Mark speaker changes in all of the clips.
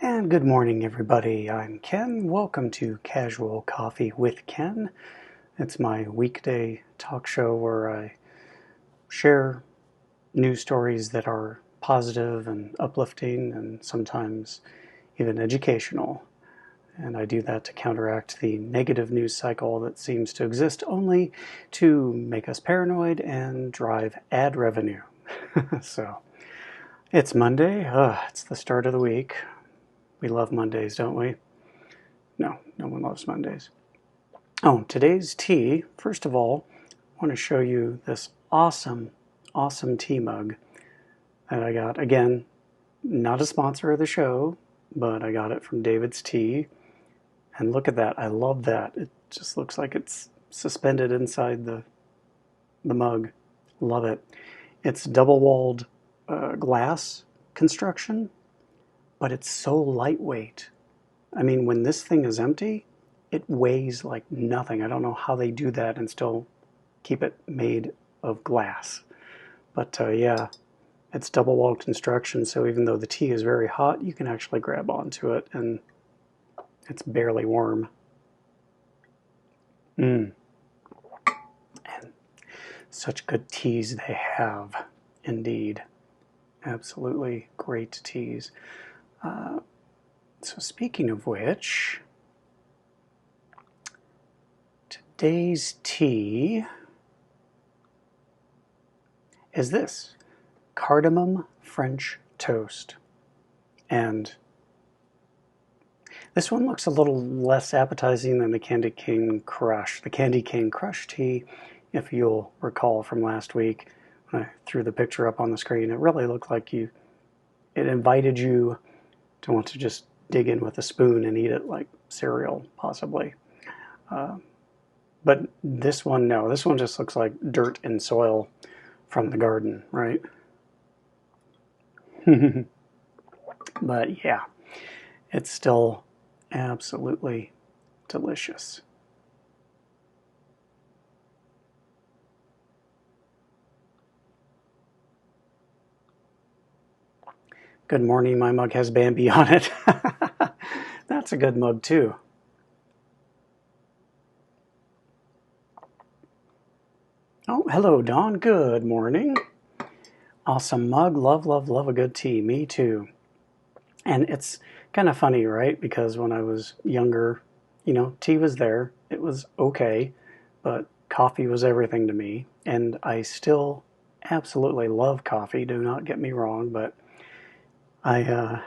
Speaker 1: And good morning, everybody. I'm Ken. Welcome to Casual Coffee with Ken. It's my weekday talk show where I share news stories that are positive and uplifting and sometimes even educational. And I do that to counteract the negative news cycle that seems to exist only to make us paranoid and drive ad revenue. So, it's Monday. It's the start of the week. We love Mondays, don't we? No, no one loves Mondays. Oh, today's tea, first of all, I want to show you this awesome tea mug that I got. Again, not a sponsor of the show, but I got it from David's Tea. And look at that. I love that. It just looks like it's suspended inside the mug. Love it. It's double-walled glass construction, but it's so lightweight. I mean, when this thing is empty, it weighs like nothing. I don't know how they do that and still keep it made of glass. But yeah, it's double-walled construction, so even though the tea is very hot, you can actually grab onto it and it's barely warm. And such good teas they have, indeed. Absolutely great teas. So speaking of which, today's tea is this, Cardamom French Toast. And this one looks a little less appetizing than the Candy Cane Crush. The Candy Cane Crush tea, if you'll recall from last week, when I threw the picture up on the screen, it really looked like it invited you to want to just dig in with a spoon and eat it like cereal, possibly. But this one, no. This one just looks like dirt and soil from the garden, right? But yeah, it's still absolutely delicious. Good morning, my mug has Bambi on it. That's a good mug too. Oh, hello, Dawn. Good morning. Awesome mug. Love, love, love a good tea. Me too. And it's kind of funny, right? Because when I was younger, tea was there. It was okay, but coffee was everything to me. And I still absolutely love coffee, do not get me wrong, but I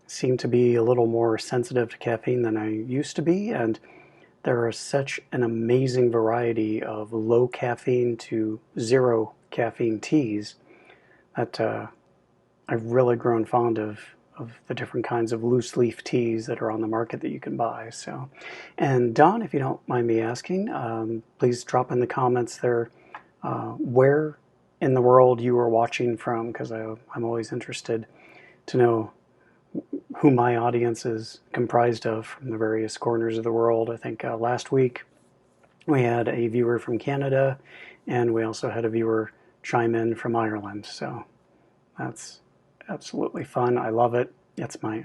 Speaker 1: seem to be a little more sensitive to caffeine than I used to be, and there is such an amazing variety of low caffeine to zero caffeine teas that I've really grown fond of the different kinds of loose leaf teas that are on the market that you can buy. So, and Don, if you don't mind me asking, please drop in the comments there where in the world you are watching from, because I'm always interested to know who my audience is comprised of from the various corners of the world. I think last week we had a viewer from Canada, and we also had a viewer chime in from Ireland. So that's absolutely fun. I love it. It's my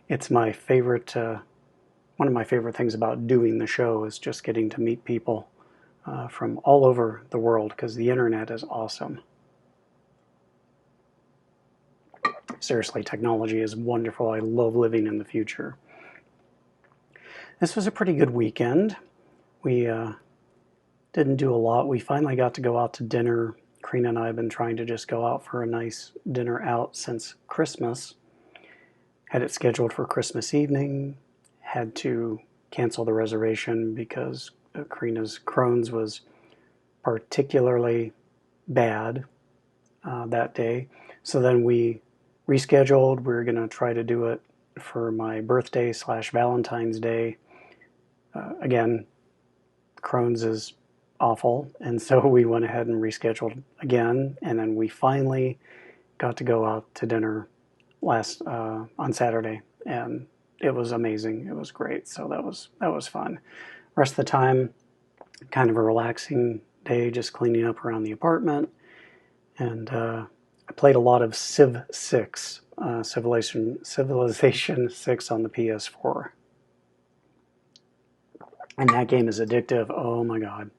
Speaker 1: it's my favorite. One of my favorite things about doing the show is just getting to meet people from all over the world, because the internet is awesome. Seriously, technology is wonderful. I love living in the future. This was a pretty good weekend. We didn't do a lot. We finally got to go out to dinner. Karina and I have been trying to just go out for a nice dinner out since Christmas. Had it scheduled for Christmas evening. Had to cancel the reservation because Karina's Crohn's was particularly bad that day. So then we rescheduled. We were going to try to do it for my birthday / Valentine's Day. Again, Crohn's is awful, and so we went ahead and rescheduled again, and then we finally got to go out to dinner on Saturday, and it was amazing. It was great. So that was fun. Rest of the time, kind of a relaxing day, just cleaning up around the apartment, and I played a lot of Civ 6. Civilization 6 on the PS4. And that game is addictive. Oh my God.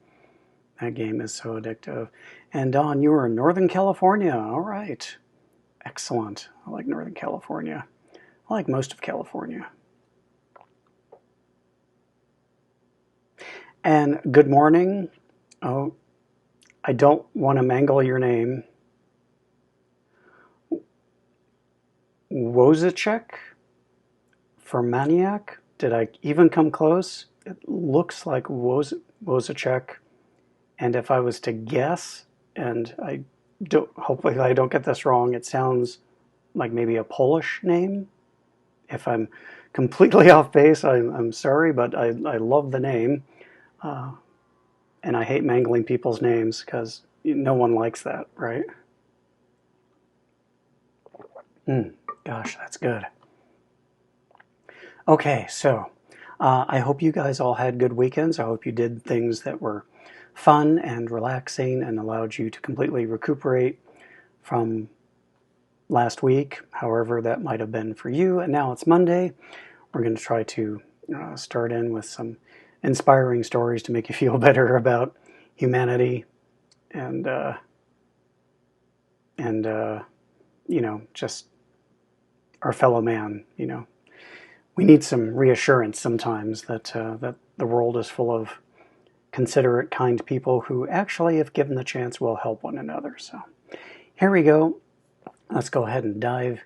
Speaker 1: That game is so addictive. And Don, you were in Northern California. All right. Excellent. I like Northern California. I like most of California. And good morning. Oh, I don't want to mangle your name. Wozicek? Fermaniac? Did I even come close? It looks like Wozicek. And if I was to guess, and hopefully I don't get this wrong, it sounds like maybe a Polish name. If I'm completely off base, I'm sorry, but I love the name. And I hate mangling people's names because no one likes that, right? Gosh, that's good. Okay, so I hope you guys all had good weekends. I hope you did things that were fun and relaxing and allowed you to completely recuperate from last week, however that might have been for you. And now it's Monday. We're going to try to start in with some inspiring stories to make you feel better about humanity and just our fellow man. We need some reassurance sometimes that the world is full of considerate, kind people who actually, if given the chance, will help one another. So here we go. Let's go ahead and dive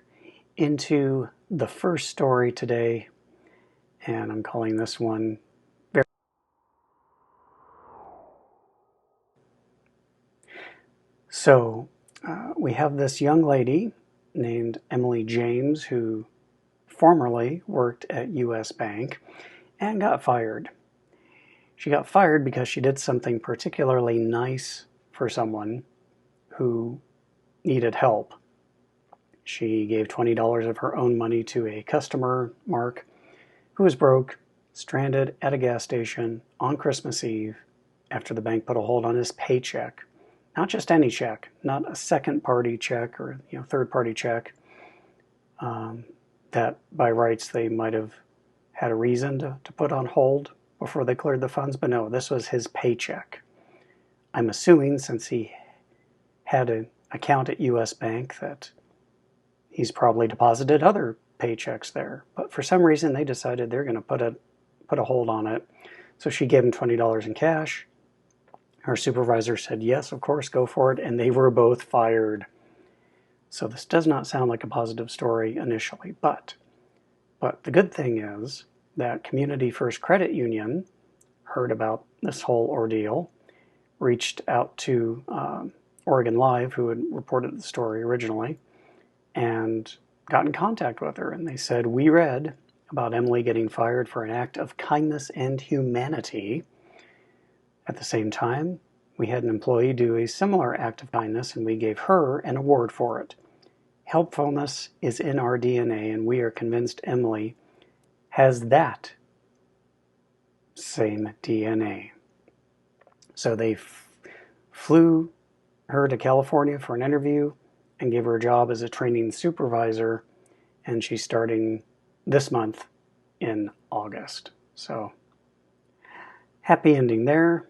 Speaker 1: into the first story today. And I'm calling this one So we have this young lady named Emily James who formerly worked at U.S. Bank and got fired. She got fired because she did something particularly nice for someone who needed help. She gave $20 of her own money to a customer, Mark, who was broke, stranded at a gas station on Christmas Eve after the bank put a hold on his paycheck. Not just any check, not a second-party check or third-party check that by rights they might have had a reason to put on hold before they cleared the funds. But no, this was his paycheck. I'm assuming since he had an account at U.S. Bank that he's probably deposited other paychecks there. But for some reason they decided they're going to put a hold on it. So she gave him $20 in cash. Her supervisor said, yes, of course, go for it, and they were both fired. So this does not sound like a positive story initially, but the good thing is that Community First Credit Union heard about this whole ordeal, reached out to Oregon Live, who had reported the story originally, and got in contact with her, and they said, we read about Emily getting fired for an act of kindness and humanity. At the same time, we had an employee do a similar act of kindness, and we gave her an award for it. Helpfulness is in our DNA, and we are convinced Emily has that same DNA. So they flew her to California for an interview and gave her a job as a training supervisor, and she's starting this month in August. So happy ending there.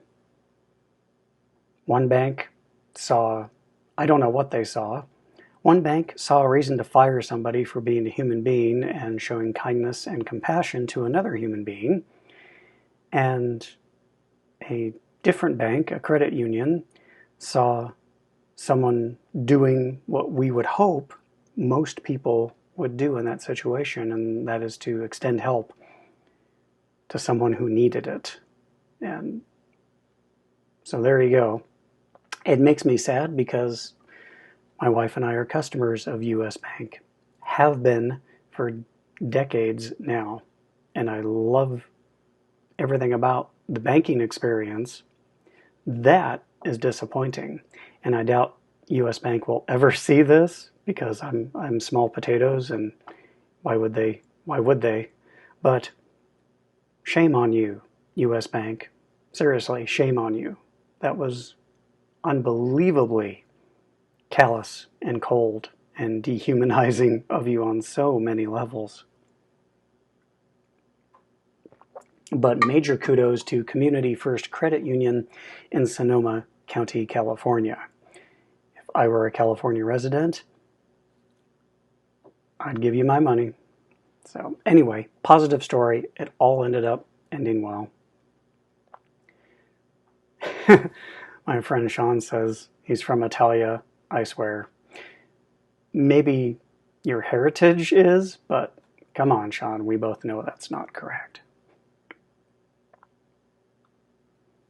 Speaker 1: One bank saw, I don't know what they saw. One bank saw a reason to fire somebody for being a human being and showing kindness and compassion to another human being. And a different bank, a credit union, saw someone doing what we would hope most people would do in that situation, and that is to extend help to someone who needed it. And so there you go. It makes me sad because my wife and I are customers of U.S. Bank, have been for decades now, and I love everything about the banking experience. That is disappointing, and I doubt U.S. Bank will ever see this because I'm small potatoes, and why would they? But shame on you, U.S. Bank. Seriously, shame on you. That was unbelievably callous and cold and dehumanizing of you on so many levels. But major kudos to Community First Credit Union in Sonoma County, California. If I were a California resident, I'd give you my money. So anyway, positive story. It all ended up ending well. My friend Shawn says he's from Italia. I swear. Maybe your heritage is, but come on, Shawn. We both know that's not correct.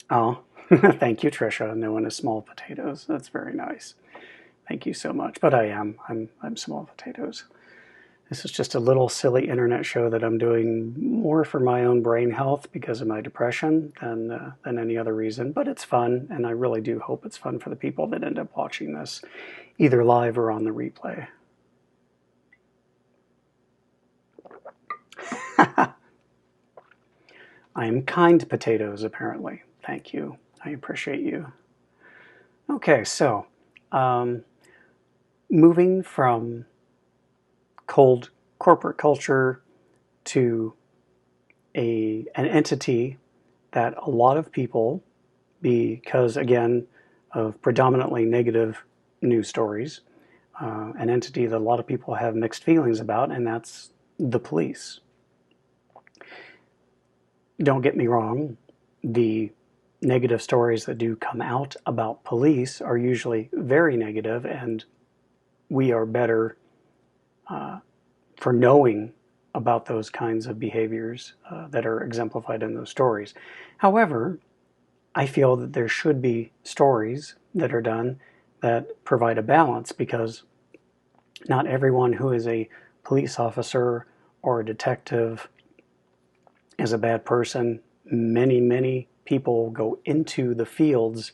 Speaker 1: Oh, thank you, Trisha. No one is small potatoes. That's very nice. Thank you so much. But I'm small potatoes. This is just a little silly internet show that I'm doing more for my own brain health because of my depression than any other reason. But it's fun, and I really do hope it's fun for the people that end up watching this, either live or on the replay. I am kind potatoes, apparently. Thank you. I appreciate you. Okay, so moving from cold corporate culture to an entity that a lot of people, because again of predominantly negative news stories, an entity that a lot of people have mixed feelings about, and that's the police. Don't get me wrong, the negative stories that do come out about police are usually very negative, and we are better for knowing about those kinds of behaviors that are exemplified in those stories. However, I feel that there should be stories that are done that provide a balance, because not everyone who is a police officer or a detective is a bad person. Many people go into the fields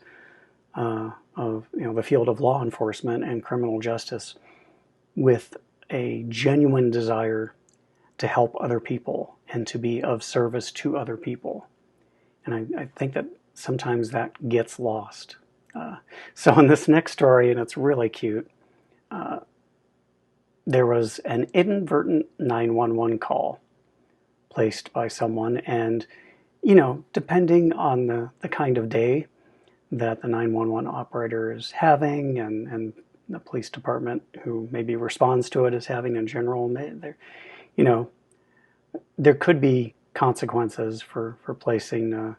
Speaker 1: of the field of law enforcement and criminal justice with a genuine desire to help other people and to be of service to other people. And I think that sometimes that gets lost. So in this next story, and it's really cute, there was an inadvertent 911 call placed by someone, and depending on the kind of day that the 911 operator is having, and the police department who maybe responds to it is having in general, there could be consequences for placing a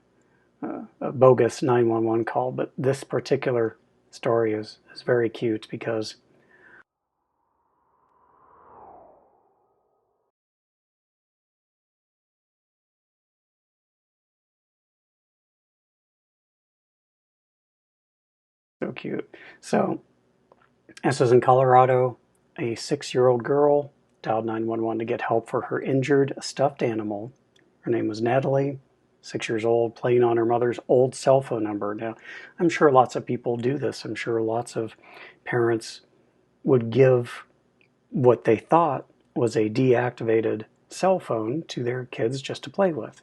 Speaker 1: bogus 911 call. But this particular story is very cute because so cute. So this is in Colorado. A 6-year-old girl dialed 911 to get help for her injured stuffed animal. Her name was Natalie, 6 years old, playing on her mother's old cell phone number. Now, I'm sure lots of people do this. I'm sure lots of parents would give what they thought was a deactivated cell phone to their kids just to play with.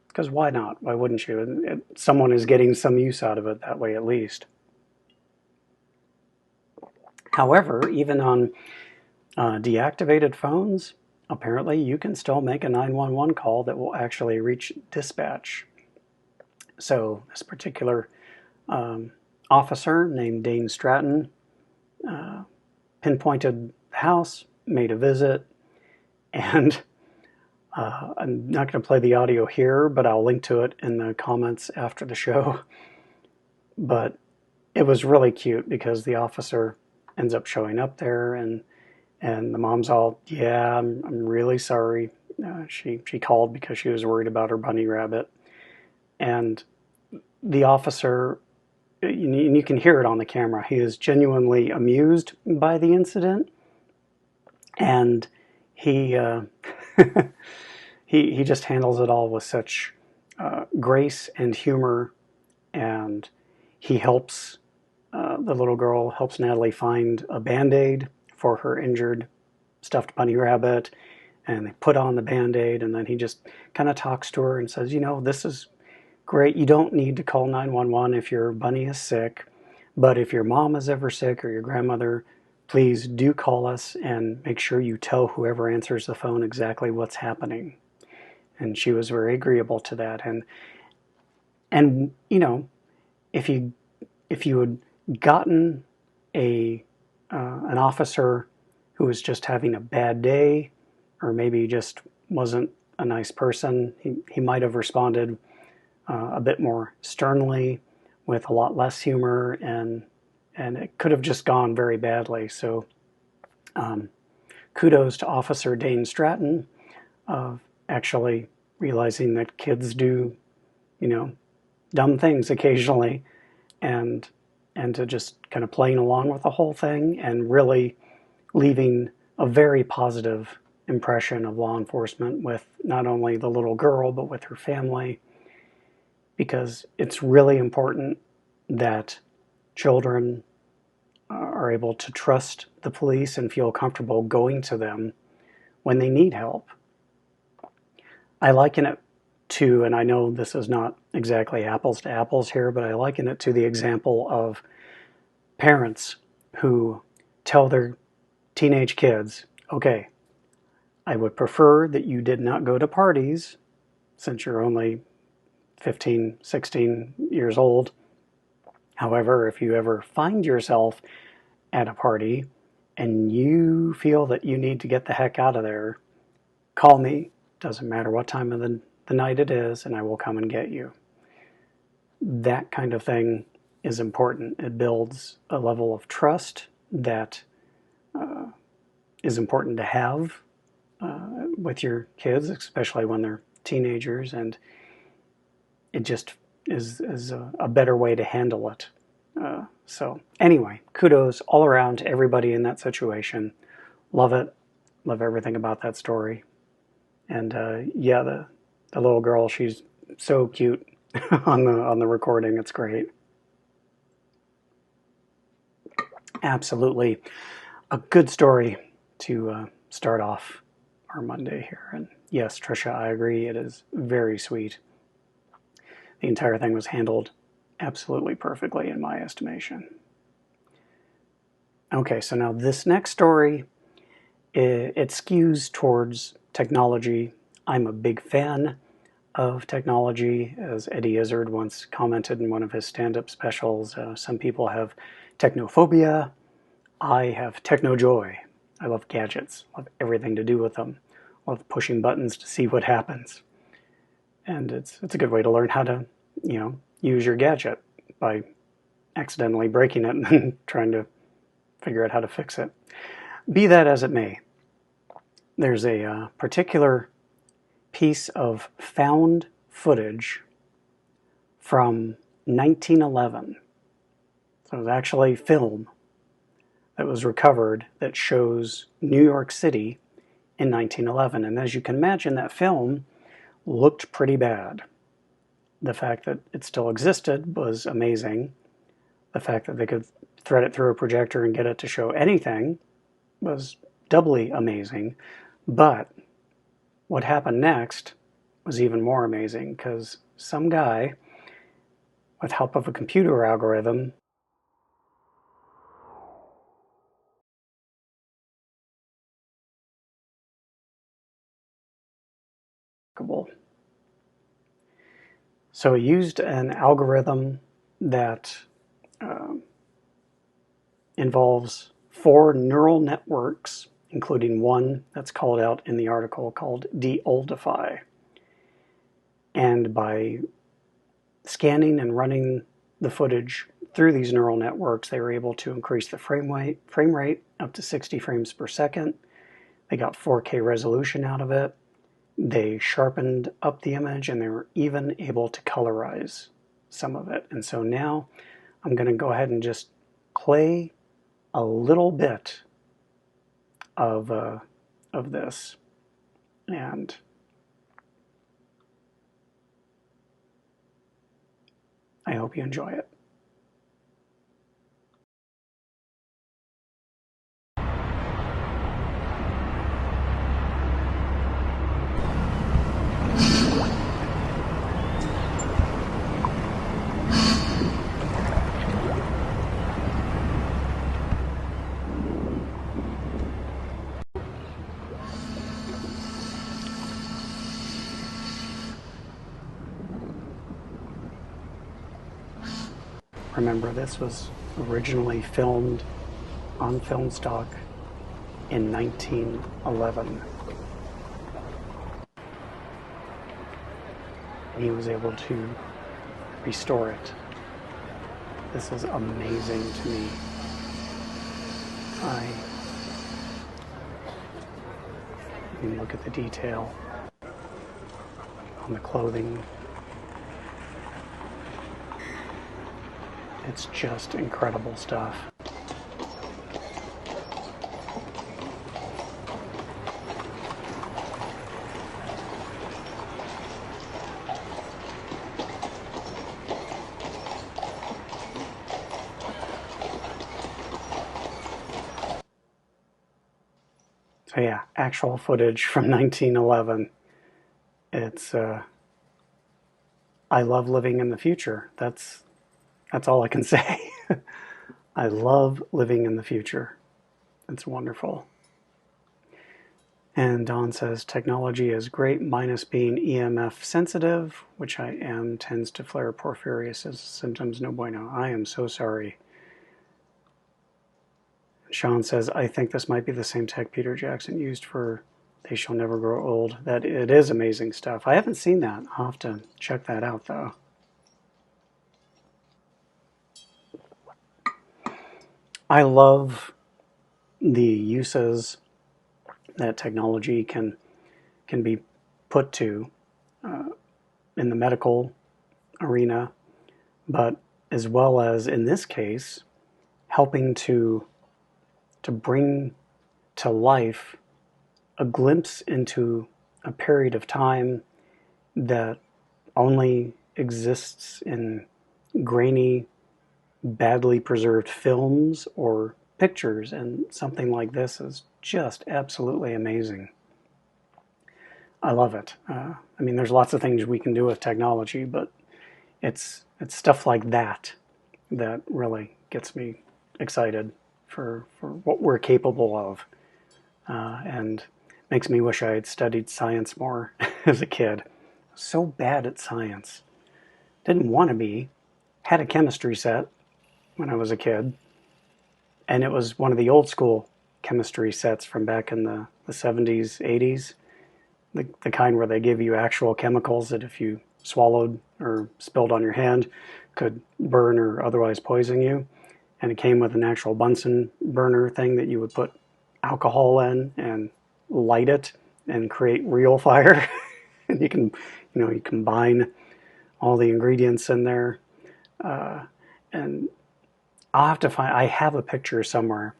Speaker 1: Because why not? Why wouldn't you? Someone is getting some use out of it that way, at least. However, even on deactivated phones, apparently you can still make a 911 call that will actually reach dispatch. So this particular officer named Dane Stratton pinpointed the house, made a visit, and I'm not going to play the audio here, but I'll link to it in the comments after the show. But it was really cute because the officer ends up showing up there, and the mom's all, yeah, I'm really sorry. She called because she was worried about her bunny rabbit. And the officer, and you can hear it on the camera, he is genuinely amused by the incident. And he he just handles it all with such grace and humor. And he helps the little girl, helps Natalie find a Band-Aid for her injured stuffed bunny rabbit, and they put on the Band-Aid, and then he just kind of talks to her and says, this is great. You don't need to call 911 if your bunny is sick, but if your mom is ever sick or your grandmother, please do call us and make sure you tell whoever answers the phone exactly what's happening. And she was very agreeable to that. And you know, if you had gotten an officer who was just having a bad day, or maybe just wasn't a nice person, he might have responded a bit more sternly, with a lot less humor, and it could have just gone very badly. So kudos to Officer Dane Stratton of actually realizing that kids do, you know, dumb things occasionally, and to just kind of playing along with the whole thing and really leaving a very positive impression of law enforcement with not only the little girl but with her family, because it's really important that children are able to trust the police and feel comfortable going to them when they need help. I liken it to, and I know this is not exactly apples to apples here, but I liken it to the example of parents who tell their teenage kids, okay, I would prefer that you did not go to parties since you're only 15, 16 years old. However, if you ever find yourself at a party and you feel that you need to get the heck out of there, call me. Doesn't matter what time of the night it is, and I will come and get you. That kind of thing is important. It builds a level of trust that is important to have with your kids, especially when they're teenagers, and it just is a better way to handle it. So anyway, kudos all around to everybody in that situation. Love it. Love everything about that story. And yeah, the little girl, she's so cute on the recording. It's great. Absolutely a good story to start off our Monday here. And yes, Trisha, I agree. It is very sweet. The entire thing was handled absolutely perfectly in my estimation. Okay, so now this next story, it skews towards technology. I'm a big fan of technology, as Eddie Izzard once commented in one of his stand-up specials. Some people have technophobia. I have technojoy. I love gadgets. Love everything to do with them. Love pushing buttons to see what happens. And it's a good way to learn how to, you know, use your gadget by accidentally breaking it and then trying to figure out how to fix it. Be that as it may, there's a particular piece of found footage from 1911. So it was actually film that was recovered that shows New York City in 1911. And as you can imagine, that film looked pretty bad. The fact that it still existed was amazing. The fact that they could thread it through a projector and get it to show anything was doubly amazing. But what happened next was even more amazing, because some guy, with help of a computer algorithm, so he used an algorithm that involves 4 neural networks, including one that's called out in the article called de-oldify. And by scanning and running the footage through these neural networks, they were able to increase the frame rate up to 60 frames per second. They got 4K resolution out of it. They sharpened up the image, and they were even able to colorize some of it. And so now I'm going to go ahead and just play a little bit of this, and I hope you enjoy it. Remember, this was originally filmed on film stock in 1911. And he was able to restore it. This is amazing to me. You can look at the detail on the clothing. It's just incredible stuff. So yeah, actual footage from 1911. It's I love living in the future. That's all I can say. I love living in the future. It's wonderful. And Don says, technology is great, minus being EMF sensitive, which I am, tends to flare porphyrias symptoms, no bueno. I am so sorry. Shawn says, I think this might be the same tech Peter Jackson used for They Shall Never Grow Old. That it is amazing stuff. I haven't seen that. I'll have to check that out, though. I love the uses that technology can be put to in the medical arena, but as well as, in this case, helping to bring to life a glimpse into a period of time that only exists in grainy, badly preserved films or pictures, and something like this is just absolutely amazing. I love it. I mean, there's lots of things we can do with technology, but it's stuff like that that really gets me excited for what we're capable of, and makes me wish I had studied science more as a kid. So bad at science. Didn't want to be. Had a chemistry set when I was a kid, and it was one of the old school chemistry sets from back in the 70s, 80s, the kind where they give you actual chemicals that if you swallowed or spilled on your hand could burn or otherwise poison you. And it came with an actual Bunsen burner thing that you would put alcohol in and light it and create real fire. And you can, you combine all the ingredients in there. And I'll have to find, I have a picture somewhere,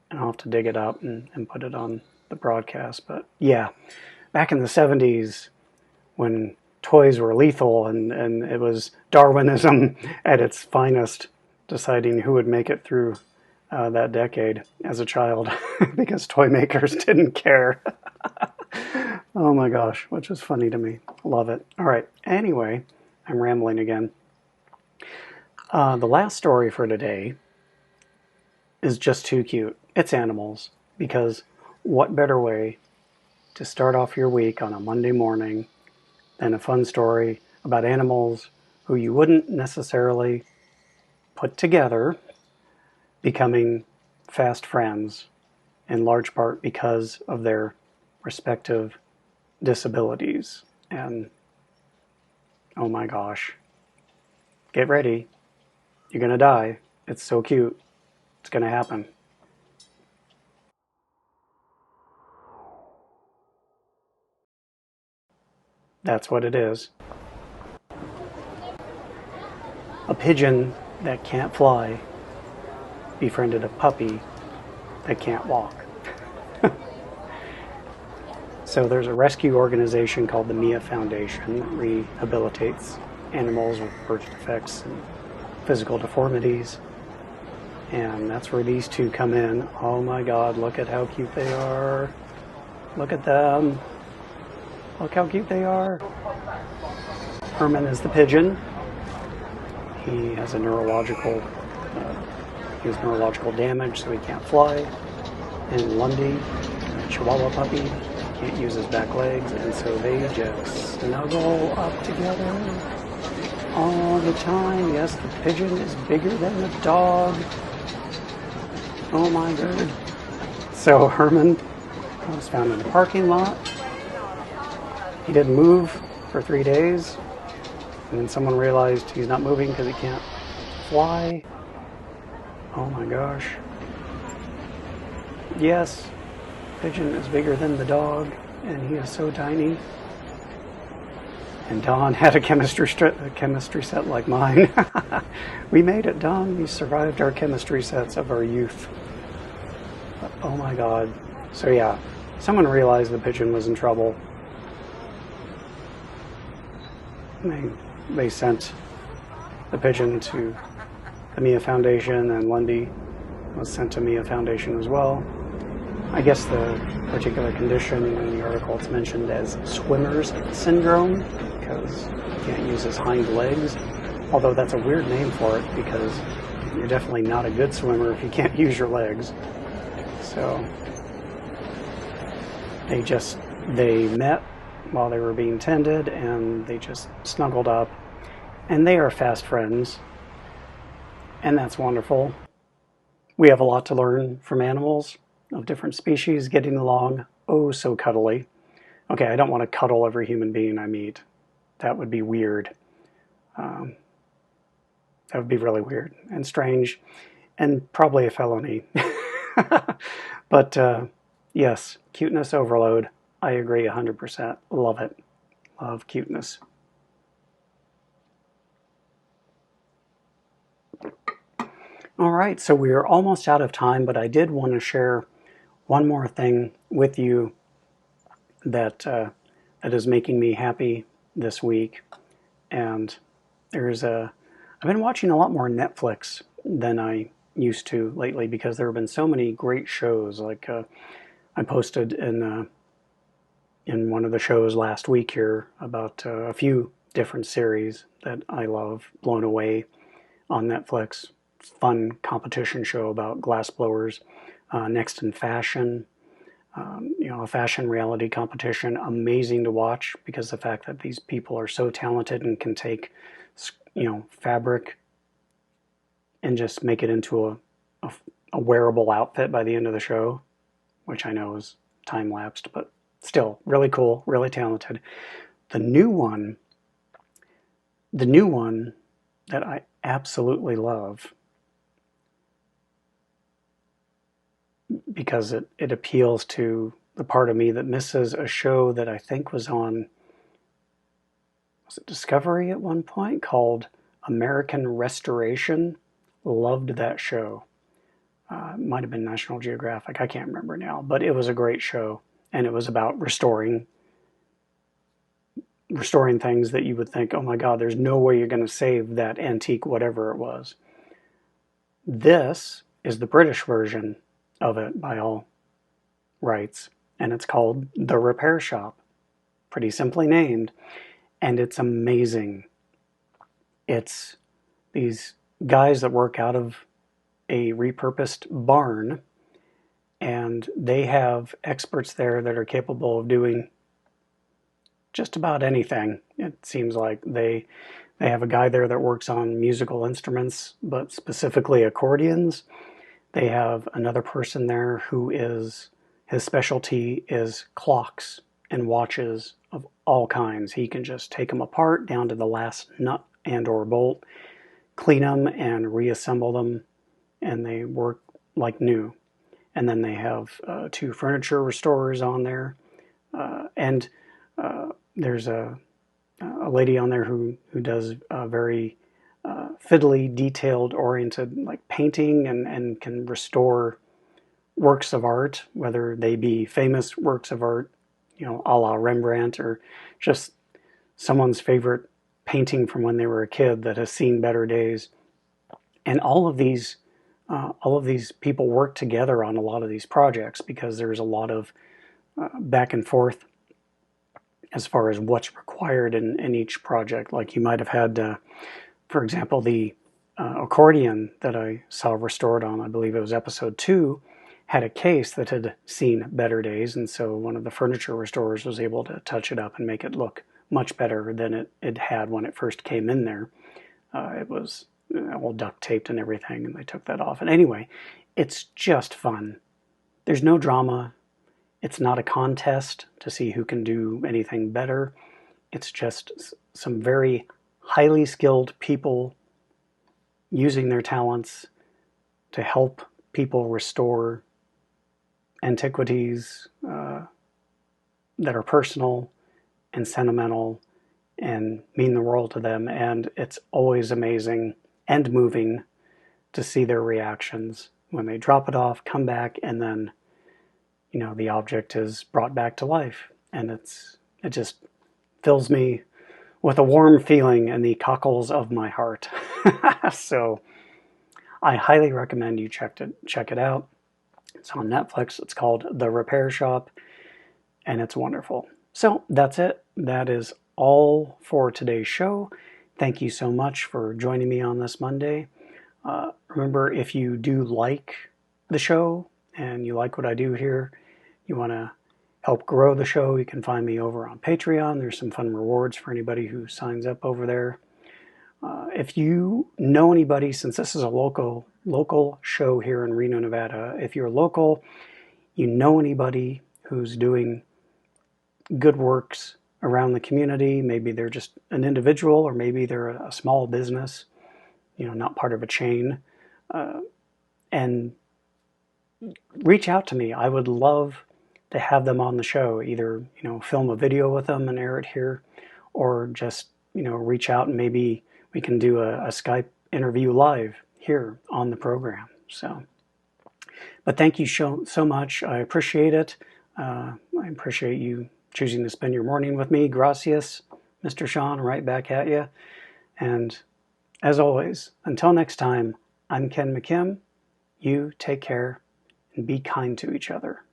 Speaker 1: and I'll have to dig it up and put it on the broadcast. But yeah, back in the 70s, when toys were lethal and it was Darwinism at its finest, deciding who would make it through that decade as a child, because toy makers didn't care. Oh my gosh, which is funny to me. Love it. All right, anyway, I'm rambling again. The last story for today is just too cute. It's animals, because what better way to start off your week on a Monday morning than a fun story about animals who you wouldn't necessarily put together becoming fast friends, in large part because of their respective disabilities. And oh my gosh, get ready. You're gonna die. It's so cute. It's gonna happen. That's what it is. A pigeon that can't fly befriended a puppy that can't walk. So there's a rescue organization called the MIA Foundation that rehabilitates animals with birth defects and physical deformities. And that's where these two come in. Oh my God, look at how cute they are. Look at them. Look how cute they are. Herman is the pigeon. He has a neurological damage, so he can't fly. And Lundy, a Chihuahua puppy, can't use his back legs, and so they just snuggle up together. all the time. Yes, the pigeon is bigger than the dog. Oh my god. So Herman was found in the parking lot. He didn't move for 3 days. And then someone realized he's not moving because he can't fly. Oh my gosh. Yes, pigeon is bigger than the dog, and he is so tiny. And Don had a chemistry set like mine. We made it, Don. We survived our chemistry sets of our youth. Oh my god. So yeah, someone realized the pigeon was in trouble. They sent the pigeon to the Mia Foundation, and Wendy was sent to Mia Foundation as well. I guess the particular condition in the article it's mentioned as swimmer's syndrome, because he can't use his hind legs. Although that's a weird name for it, because you're definitely not a good swimmer if you can't use your legs. So they met while they were being tended, and they just snuggled up, and they are fast friends, and that's wonderful. We have a lot to learn from animals of different species getting along oh so cuddly. Okay, I don't want to cuddle every human being I meet. That would be weird. That would be really weird and strange, and probably a felony. But yes, cuteness overload. I agree 100%. Love it. Love cuteness. All right, so we are almost out of time, but I did want to share one more thing with you that is making me happy this week. And I've been watching a lot more Netflix than I used to lately, because there have been so many great shows. Like I posted in one of the shows last week here about a few different series that I love. Blown Away on Netflix. Fun competition show about glassblowers. Next in Fashion, a fashion reality competition. Amazing to watch, because the fact that these people are so talented and can take, fabric and just make it into a wearable outfit by the end of the show, which I know is time-lapsed, but still really cool, really talented. The new one that I absolutely love, because it appeals to the part of me that misses a show that I think was on, was it Discovery at one point, called American Restoration. Loved that show. Might have been National Geographic, I can't remember now, but it was a great show, and it was about restoring things that you would think, oh my god, there's no way you're going to save that antique whatever it was. This is the British version of it by all rights, and it's called The Repair Shop. Pretty simply named, and it's amazing. It's these guys that work out of a repurposed barn, and they have experts there that are capable of doing just about anything. It seems like they have a guy there that works on musical instruments, but specifically accordions. They have another person there who his specialty is clocks and watches of all kinds. He can just take them apart down to the last nut and or bolt, clean them and reassemble them, and they work like new. And then they have 2 furniture restorers on there, and there's a lady on there who does very fiddly, detailed oriented, like painting, and can restore works of art, whether they be famous works of art, a la Rembrandt, or just someone's favorite painting from when they were a kid that has seen better days. And all of these people work together on a lot of these projects, because there's a lot of back and forth as far as what's required in each project. Like you might have had, for example, the accordion that I saw restored on, I believe it was episode 2, had a case that had seen better days, and so one of the furniture restorers was able to touch it up and make it look much better than it had when it first came in there. It was all duct taped and everything, and they took that off. And anyway, it's just fun. There's no drama. It's not a contest to see who can do anything better. It's just some very highly skilled people using their talents to help people restore antiquities that are personal and sentimental and mean the world to them. And it's always amazing and moving to see their reactions when they drop it off, come back, and then, you know, the object is brought back to life. And it just fills me with a warm feeling in the cockles of my heart. So I highly recommend you check it out. It's on Netflix. It's called The Repair Shop, and it's wonderful. So that's it. That is all for today's show. Thank you so much for joining me on this Monday. Remember, if you do like the show and you like what I do here, you want to help grow the show, you can find me over on Patreon. There's some fun rewards for anybody who signs up over there. If you know anybody, since this is a local show here in Reno, Nevada, if you're local, you know anybody who's doing good works around the community, maybe they're just an individual or maybe they're a small business, you know, not part of a chain, and reach out to me. I would love to have them on the show, either, you know, film a video with them and air it here, or just, you know, reach out and maybe we can do a Skype interview live here on the program. So, but thank you so much. I appreciate it. I appreciate you choosing to spend your morning with me. Gracias, Mr. Shawn, right back at you. And as always, until next time, I'm Ken McKim. You take care and be kind to each other.